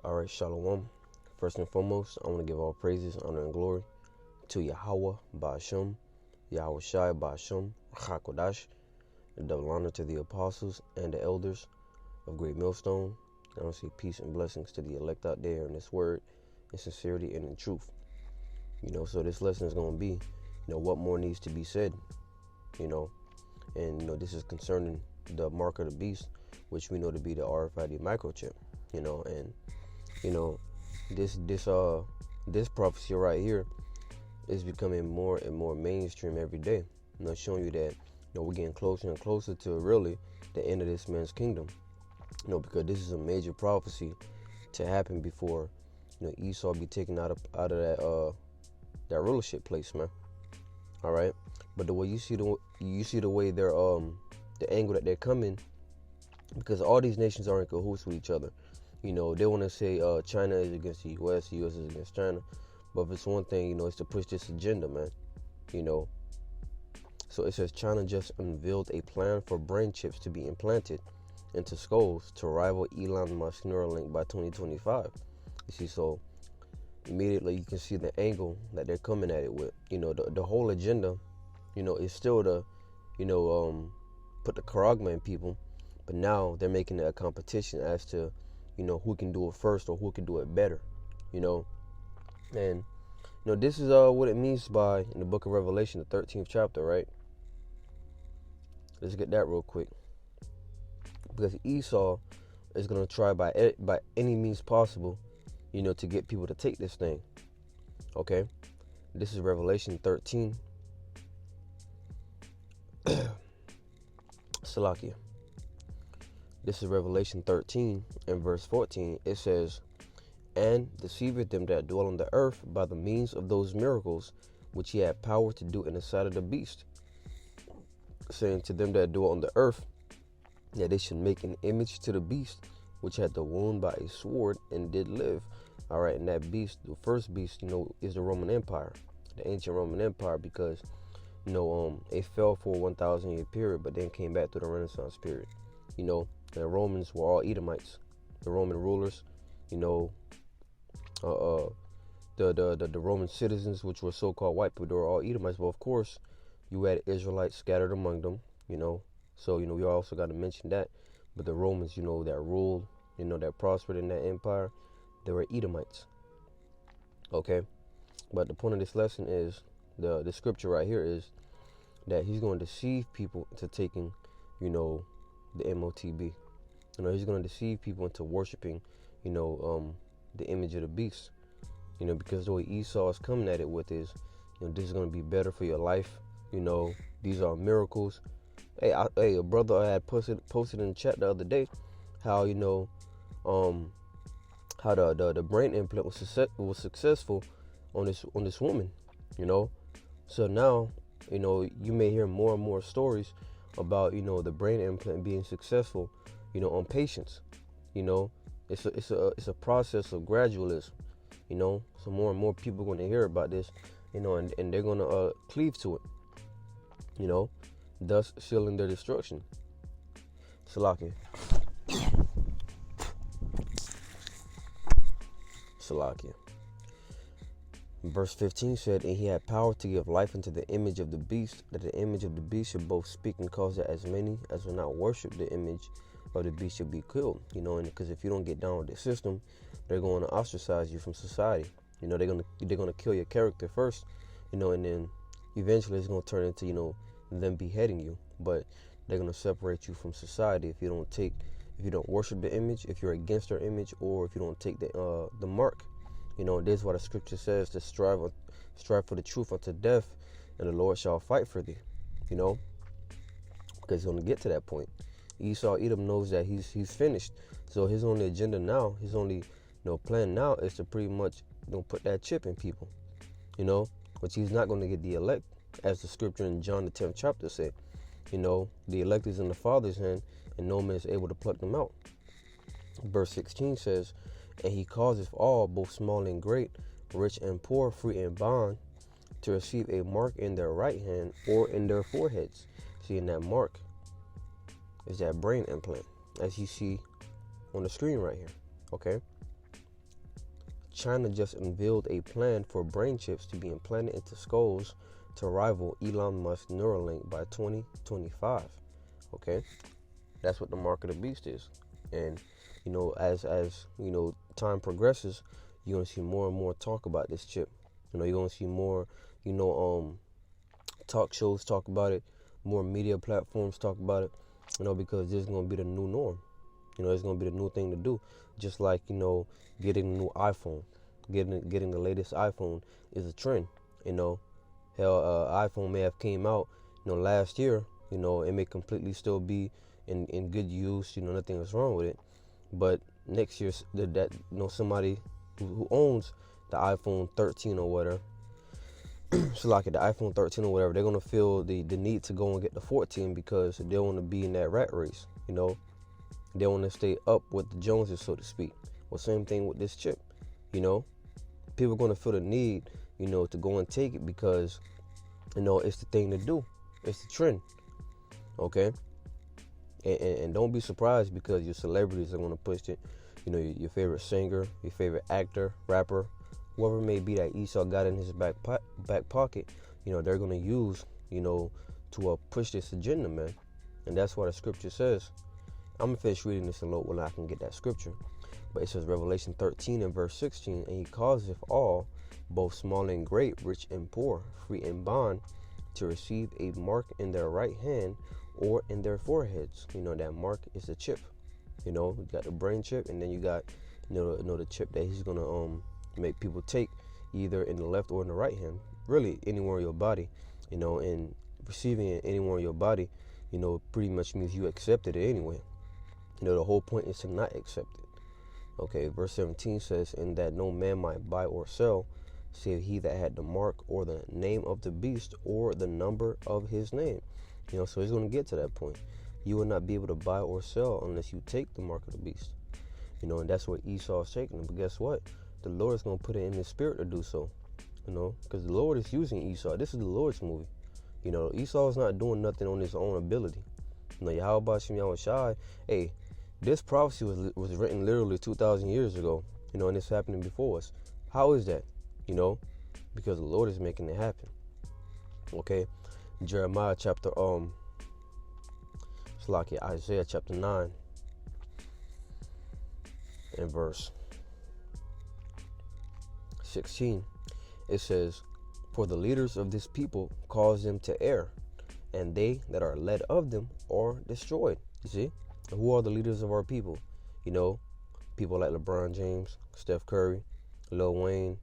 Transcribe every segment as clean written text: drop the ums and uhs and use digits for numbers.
All right, Shalom. First and foremost, I want to give all praises, honor, and glory to Yahweh Ba'ashem, Yahweh Shai Ba'ashem, Chakodash, and double honor to the apostles and the elders of Great Millstone. I want to say peace and blessings to the elect out there in this word, in sincerity and in truth. So this lesson is going to be, what more needs to be said, and, this is concerning the mark of the beast, which we know to be the RFID microchip, and, this prophecy right here is becoming more and more mainstream every day. Showing you that, we're getting closer and closer to really the end of this man's kingdom. Because this is a major prophecy to happen before, Esau be taken out of that rulership place, man. All right, but the way you see the way they're the angle that they're coming, because all these nations are in cahoots with each other. They want to say China is against the U.S., the U.S. is against China. But if it's one thing, it's to push this agenda, man. So it says China just unveiled a plan for brain chips to be implanted into skulls to rival Elon Musk Neuralink by 2025. You see, so immediately you can see the angle that they're coming at it with. The whole agenda, is still to, put the charagma in people. But now they're making it a competition as to, who can do it first or who can do it better, And, this is what it means by, in the book of Revelation, the 13th chapter, right? Let's get that real quick. Because Esau is going to try by any means possible, to get people to take this thing. Okay? This is Revelation 13. Salakia. This is Revelation 13 and verse 14. It says, "And deceiveth them that dwell on the earth by the means of those miracles which he had power to do in the sight of the beast, saying to them that dwell on the earth, that they should make an image to the beast, which had the wound by a sword and did live." All right, and that beast, the first beast, is the Roman Empire, the ancient Roman Empire, because, it fell for a 1,000-year period, but then came back through the Renaissance period. The Romans were all Edomites, the Roman rulers, the Roman citizens, which were so-called white people, they were all Edomites. But of course, you had Israelites scattered among them, So, we also got to mention that. But the Romans, that ruled, that prospered in that empire, they were Edomites. Okay? But the point of this lesson is, the scripture right here is that he's going to deceive people into taking, the MOTB. He's going to deceive people into worshiping, the image of the beast. Because the way Esau is coming at it with is, this is going to be better for your life. These are miracles. Hey, a brother I had posted in the chat the other day how how the brain implant was successful on this woman, So now, you may hear more and more stories about the brain implant being successful, on patients. It's a process of gradualism, So more and more people are going to hear about this, and they're going to cleave to it, thus sealing their destruction. Salakia. Verse 15 said, "And he had power to give life unto the image of the beast, that the image of the beast should both speak and cause that as many as will not worship the image of the beast should be killed." And because if you don't get down with the system, they're going to ostracize you from society. They're gonna kill your character first, and then eventually it's gonna turn into them beheading you. But they're gonna separate you from society if you don't worship the image, if you're against their image, or if you don't take the mark. This is what the scripture says: to strive for the truth unto death, and the Lord shall fight for thee. Because he's gonna get to that point. Esau Edom knows that he's finished. So his only agenda now, his only plan now is to pretty much put that chip in people. Which he's not going to get the elect, as the scripture in John the 10th chapter said. The elect is in the Father's hand, and no man is able to pluck them out. Verse 16 says, "And he causeth all, both small and great, rich and poor, free and bond, to receive a mark in their right hand or in their foreheads." See, in that mark is that brain implant, as you see on the screen right here. Okay? China just unveiled a plan for brain chips to be implanted into skulls to rival Elon Musk's Neuralink by 2025. Okay, that's what the mark of the beast is. And as time progresses, you're gonna see more and more talk about this chip. You're gonna see more, talk shows talk about it, more media platforms talk about it. Because this is gonna be the new norm. It's gonna be the new thing to do. Just like getting a new iPhone, getting the latest iPhone is a trend. Hell, iPhone may have came out last year. It may completely still be in good use. Nothing is wrong with it. But next year, somebody who owns the iPhone 13 or whatever, so like the iPhone 13 or whatever, they're gonna feel the need to go and get the 14 because they want to be in that rat race. They want to stay up with the Joneses, so to speak. Well, same thing with this chip. People are gonna feel the need, to go and take it because, it's the thing to do. It's the trend. Okay. And don't be surprised because your celebrities are gonna push it. Your favorite singer, your favorite actor, rapper, whoever it may be that Esau got in his back pocket, they're going to use, to push this agenda, man. And that's what the scripture says. I'm going to finish reading this alone when I can get that scripture. But it says Revelation 13 and verse 16, and he causeth all, both small and great, rich and poor, free and bond, to receive a mark in their right hand or in their foreheads. That mark is a chip. You got the brain chip, and then you got, the chip that he's going to make people take either in the left or in the right hand, really anywhere in your body, and receiving it anywhere in your body, pretty much means you accepted it anyway. The whole point is to not accept it. Okay, verse 17 says, and that no man might buy or sell, save he that had the mark or the name of the beast or the number of his name. So he's going to get to that point. You will not be able to buy or sell unless you take the mark of the beast. And that's what Esau is taking. But guess what? The Lord is going to put it in his spirit to do so, because the Lord is using Esau. This is the Lord's movie. Esau is not doing nothing on his own ability. Yahweh Shem Yahweh Shai, hey, this prophecy was written literally 2,000 years ago, and it's happening before us. How is that? Because the Lord is making it happen. Okay, Jeremiah chapter, Isaiah chapter 9 and verse 16, it says, for the leaders of this people cause them to err, and they that are led of them are destroyed. You see, who are the leaders of our people? People like LeBron James, Steph Curry, Lil Wayne,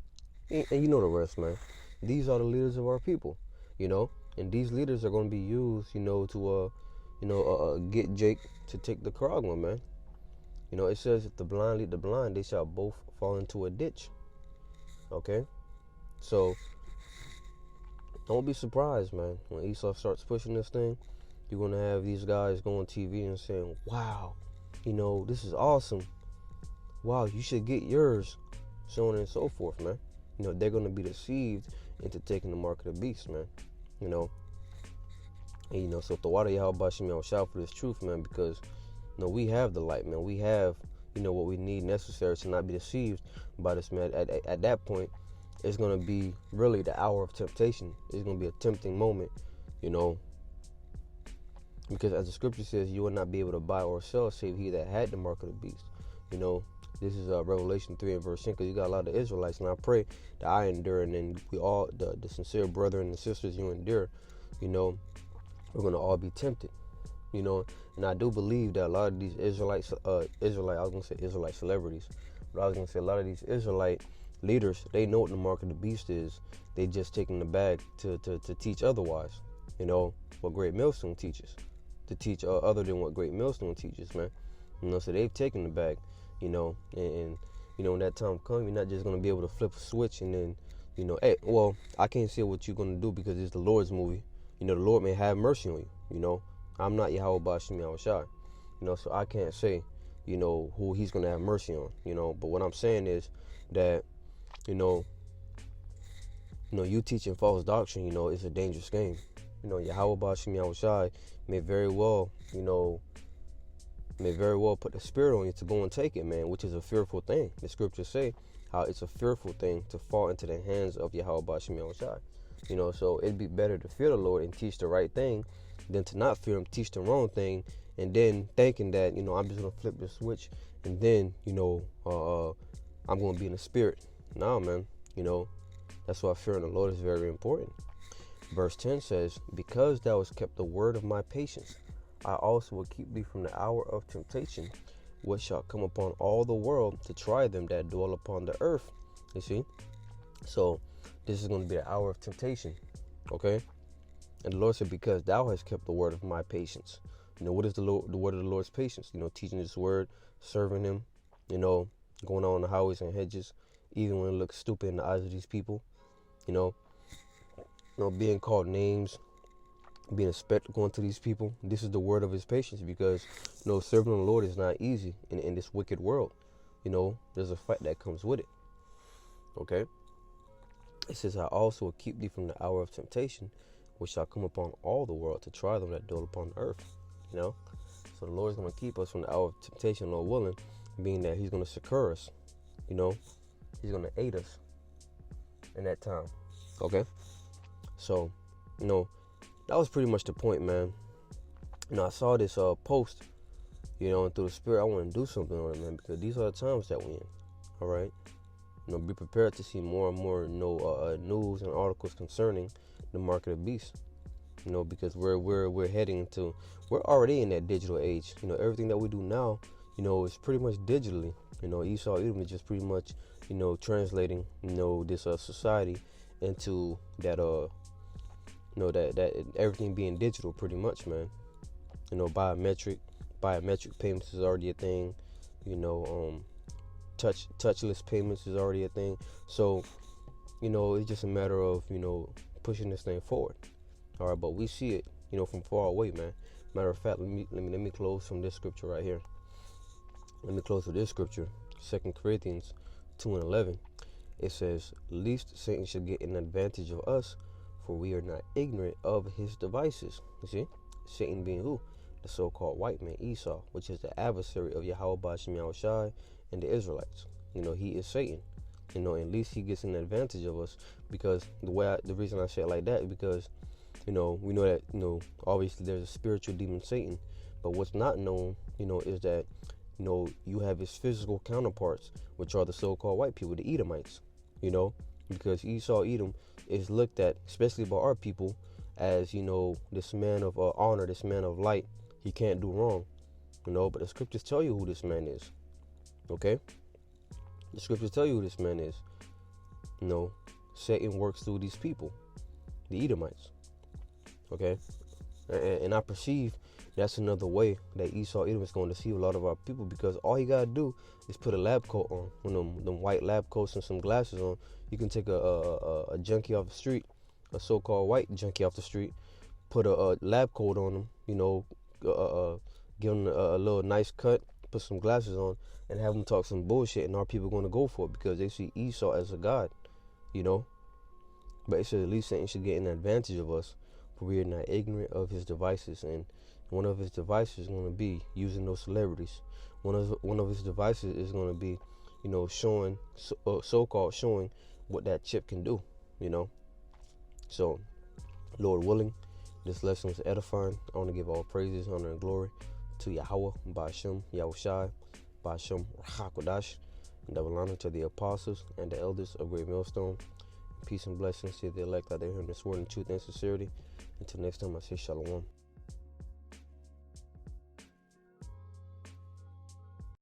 and the rest, man. These are the leaders of our people, and these leaders are going to be used, to get Jake to take the Karagma, man. It says if the blind lead the blind, they shall both fall into a ditch. Okay, so don't be surprised, man. When Esau starts pushing this thing, you're going to have these guys go on TV and saying, wow, this is awesome. Wow, you should get yours. So on and so forth, man. They're going to be deceived into taking the mark of the beast, man. And, so Tawada Yahweh Shem Yahweh Shai for this truth, man, because, we have the light, man. We have, what we need necessary to not be deceived by this, man. At that point, it's going to be really the hour of temptation. It's going to be a tempting moment, because as the scripture says, you will not be able to buy or sell save he that had the mark of the beast. This is Revelation 3 and verse 10, because you got a lot of Israelites, and I pray that I endure, and then we all, the sincere brother and the sisters you endure, we're going to all be tempted, and I do believe that a lot of these Israelite celebrities, but I was going to say a lot of these Israelite leaders, they know what the mark of the beast is. They just taking the bag to teach otherwise, what Great Millstone teaches, to teach other than what Great Millstone teaches, man. So they've taken the bag, and when that time comes, you're not just going to be able to flip a switch and then, hey, well, I can't say what you're going to do because it's the Lord's movie. The Lord may have mercy on you, I'm not Yahweh Shem Yahweh Shai, so I can't say, who he's going to have mercy on, but what I'm saying is that, you teaching false doctrine, is a dangerous game. Yahweh Shem Yahweh Shai may very well, may very well put the spirit on you to go and take it, man, which is a fearful thing. The scriptures say how it's a fearful thing to fall into the hands of Yahweh Bashim Yahushai. So it'd be better to fear the Lord and teach the right thing than to not fear him, teach the wrong thing, and then thinking that, I'm just going to flip the switch and then, I'm going to be in the spirit. Nah, man, that's why fearing the Lord is very important. Verse 10 says, because thou hast kept the word of my patience, I also will keep thee from the hour of temptation, which shall come upon all the world to try them that dwell upon the earth. You see? So this is going to be the hour of temptation. Okay? And the Lord said, because thou hast kept the word of my patience. What is the word of the Lord's patience? Teaching his word, serving him, going on the highways and hedges, even when it looks stupid in the eyes of these people, being called names, being a spectacle going to these people. This is the word of his patience, because serving the Lord is not easy in this wicked world. There's a fight that comes with it. Okay? It says, I also will keep thee from the hour of temptation, which shall come upon all the world to try them that dwell upon the earth. So the Lord's going to keep us from the hour of temptation, Lord willing, being that he's going to succor us. He's going to aid us in that time. Okay? So, that was pretty much the point, man. I saw this post, and through the spirit, I want to do something on it, man, because these are the times that we're in. All right? Be prepared to see more and more, news and articles concerning the mark of the beast. Because we're heading into, we're already in that digital age. Everything that we do now, is pretty much digitally. Esau Edom is just pretty much, translating, this society into that, that everything being digital, pretty much, man. Biometric payments is already a thing. Touchless payments is already a thing. So, it's just a matter of, pushing this thing forward. All right, but we see it, from far away, man. Matter of fact, let me close from this scripture right here. Let me close with this scripture, 2 Corinthians 2:11. It says, "Lest Satan should get an advantage of us, for we are not ignorant of his devices." You see, Satan being who? The so-called white man, Esau, which is the adversary of Yahweh Bashim Yahushai and the Israelites. He is Satan. At least he gets an advantage of us, because the reason I say it like that is because, we know that, obviously there's a spiritual demon Satan, but what's not known, is that, you have his physical counterparts, which are the so-called white people, the Edomites, because Esau Edom is looked at, especially by our people, as, this man of honor, this man of light. He can't do wrong, but the scriptures tell you who this man is. Okay? The scriptures tell you who this man is. Satan works through these people, the Edomites. Okay? And I perceive that's another way that Esau Edom is going to deceive a lot of our people, because all you gotta do is put a lab coat on, them white lab coats and some glasses on. You can take a junkie off the street, a so-called white junkie off the street, put a lab coat on him, give him a little nice cut, put some glasses on, and have him talk some bullshit, and our people are going to go for it because they see Esau as a god, But it says, at least Satan should get an advantage of us, for we are not ignorant of his devices. And one of his devices is going to be using those celebrities. One of his devices is going to be, showing, so-called showing what that chip can do, So, Lord willing, this lesson was edifying. I want to give all praises, honor, and glory to Yahweh, Ba'ashem, Yahushai, Ba'ashem, Rahakodash, and double honor to the apostles and the elders of Great Millstone. Peace and blessings to the elect out there hearing this word in truth and sincerity. Until next time, I say shalom.